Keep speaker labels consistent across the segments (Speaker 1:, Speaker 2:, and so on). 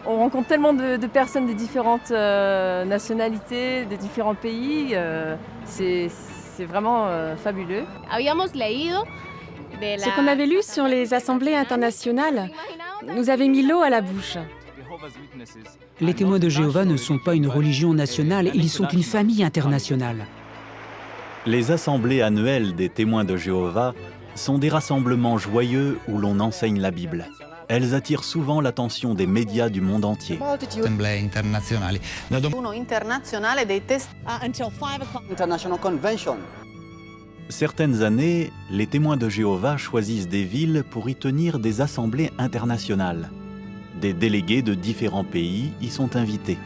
Speaker 1: On rencontre tellement de personnes de différentes nationalités, de différents pays. C'est vraiment fabuleux.
Speaker 2: Ce qu'on avait lu sur les assemblées internationales nous avait mis l'eau à la bouche.
Speaker 3: Les témoins de Jéhovah ne sont pas une religion nationale, ils sont une famille internationale.
Speaker 4: Les assemblées annuelles des témoins de Jéhovah sont des rassemblements joyeux où l'on enseigne la Bible. Elles attirent souvent l'attention des médias du monde entier.
Speaker 5: Assemblee internazionali.
Speaker 6: International Convention.
Speaker 4: Certaines années, les témoins de Jéhovah choisissent des villes pour y tenir des assemblées internationales. Des délégués de différents pays y sont invités.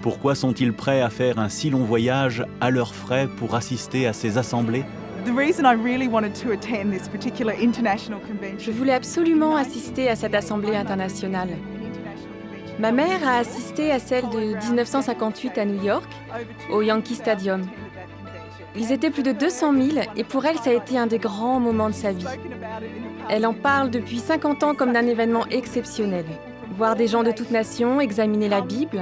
Speaker 4: Pourquoi sont-ils prêts à faire un si long voyage à leurs frais pour assister à ces assemblées?
Speaker 2: Je voulais absolument assister à cette assemblée internationale. Ma mère a assisté à celle de 1958 à New York, au Yankee Stadium. Ils étaient plus de 200 000 et pour elle, ça a été un des grands moments de sa vie. Elle en parle depuis 50 ans comme d'un événement exceptionnel. Voir des gens de toutes nations examiner la Bible.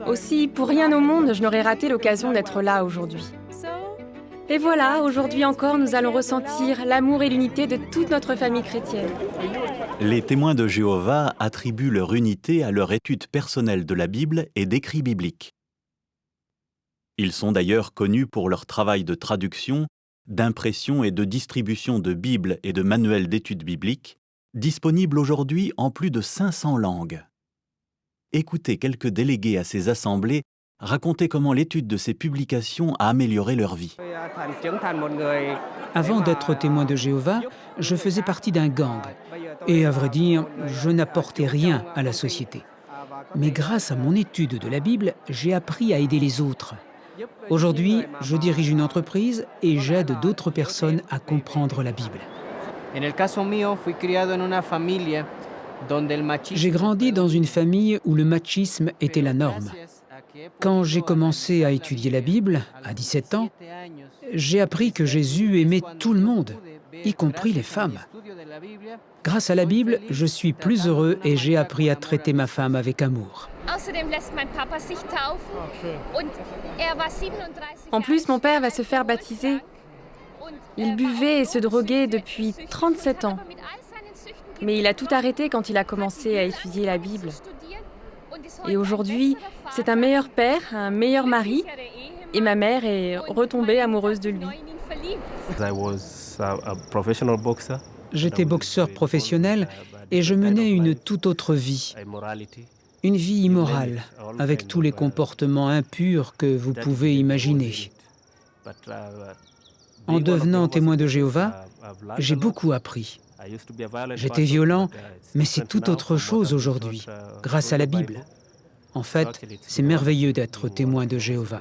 Speaker 2: Aussi, pour rien au monde, je n'aurais raté l'occasion d'être là aujourd'hui. Et voilà, aujourd'hui encore, nous allons ressentir l'amour et l'unité de toute notre famille chrétienne.
Speaker 4: Les témoins de Jéhovah attribuent leur unité à leur étude personnelle de la Bible et d'écrits bibliques. Ils sont d'ailleurs connus pour leur travail de traduction, d'impression et de distribution de Bibles et de manuels d'études bibliques, disponibles aujourd'hui en plus de 500 langues. Écoutez quelques délégués à ces assemblées raconter comment l'étude de ces publications a amélioré leur vie.
Speaker 3: Avant d'être témoin de Jéhovah, je faisais partie d'un gang. Et à vrai dire, je n'apportais rien à la société. Mais grâce à mon étude de la Bible, j'ai appris à aider les autres. Aujourd'hui, je dirige une entreprise et j'aide d'autres personnes à comprendre la Bible. J'ai grandi dans une famille où le machisme était la norme. Quand j'ai commencé à étudier la Bible, à 17 ans, j'ai appris que Jésus aimait tout le monde, y compris les femmes. Grâce à la Bible, je suis plus heureux et j'ai appris à traiter ma femme avec amour.
Speaker 2: En plus, mon père va se faire baptiser. Il buvait et se droguait depuis 37 ans. Mais il a tout arrêté quand il a commencé à étudier la Bible. Et aujourd'hui, c'est un meilleur père, un meilleur mari, et ma mère est retombée amoureuse de lui.
Speaker 3: J'étais boxeur professionnel et je menais une toute autre vie. Une vie immorale, avec tous les comportements impurs que vous pouvez imaginer. En devenant témoin de Jéhovah, j'ai beaucoup appris. J'étais violent, mais c'est tout autre chose aujourd'hui, grâce à la Bible. En fait, c'est merveilleux d'être témoin de Jéhovah.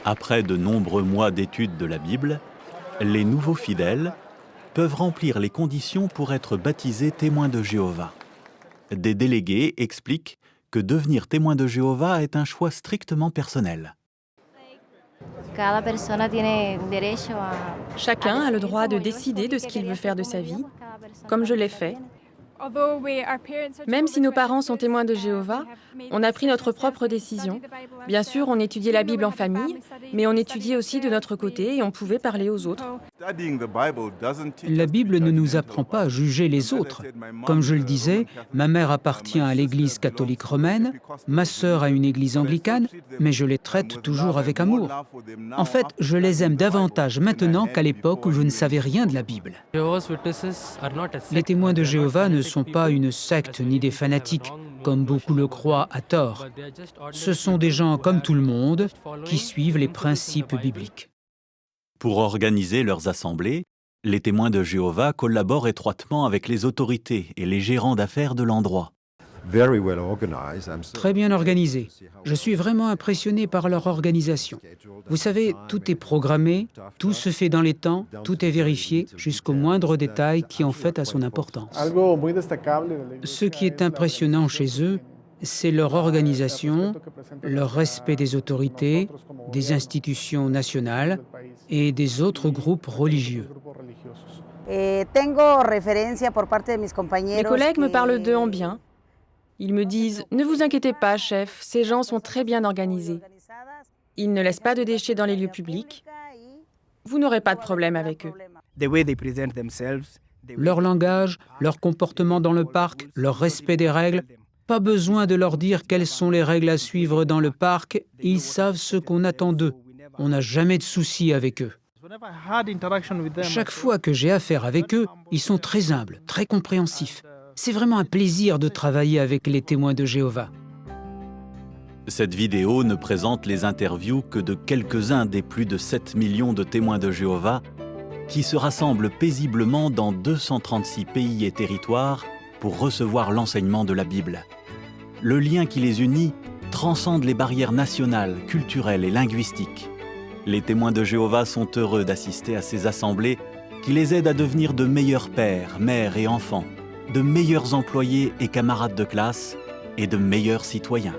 Speaker 4: Après de nombreux mois d'études de la Bible, les nouveaux fidèles peuvent remplir les conditions pour être baptisés témoins de Jéhovah. Des délégués expliquent que devenir témoin de Jéhovah est un choix strictement personnel.
Speaker 2: Chacun a le droit de décider de ce qu'il veut faire de sa vie, comme je l'ai fait. Même si nos parents sont témoins de Jéhovah, on a pris notre propre décision. Bien sûr, on étudiait la Bible en famille, mais on étudiait aussi de notre côté et on pouvait parler aux autres.
Speaker 3: La Bible ne nous apprend pas à juger les autres. Comme je le disais, ma mère appartient à l'Église catholique romaine, ma sœur à une église anglicane, mais je les traite toujours avec amour. En fait, je les aime davantage maintenant qu'à l'époque où je ne savais rien de la Bible. Les témoins de Jéhovah ne sont pas une secte ni des fanatiques, comme beaucoup le croient à tort. Ce sont des gens comme tout le monde qui suivent les principes bibliques.
Speaker 4: Pour organiser leurs assemblées, les témoins de Jéhovah collaborent étroitement avec les autorités et les gérants d'affaires de l'endroit.
Speaker 3: Très bien organisé. Je suis vraiment impressionné par leur organisation. Vous savez, tout est programmé, tout se fait dans les temps, tout est vérifié, jusqu'au moindre détail qui en fait a son importance. Ce qui est impressionnant chez eux, c'est leur organisation, leur respect des autorités, des institutions nationales et des autres groupes religieux.
Speaker 2: Mes collègues me parlent d'eux en bien. Ils me disent « Ne vous inquiétez pas, chef, ces gens sont très bien organisés. Ils ne laissent pas de déchets dans les lieux publics. Vous n'aurez pas de problème avec eux. »
Speaker 3: Leur langage, leur comportement dans le parc, leur respect des règles, pas besoin de leur dire quelles sont les règles à suivre dans le parc, ils savent ce qu'on attend d'eux. On n'a jamais de soucis avec eux. Chaque fois que j'ai affaire avec eux, ils sont très humbles, très compréhensifs. C'est vraiment un plaisir de travailler avec les témoins de Jéhovah.
Speaker 4: Cette vidéo ne présente les interviews que de quelques-uns des plus de 7 millions de témoins de Jéhovah qui se rassemblent paisiblement dans 236 pays et territoires pour recevoir l'enseignement de la Bible. Le lien qui les unit transcende les barrières nationales, culturelles et linguistiques. Les témoins de Jéhovah sont heureux d'assister à ces assemblées qui les aident à devenir de meilleurs pères, mères et enfants, de meilleurs employés et camarades de classe et de meilleurs citoyens.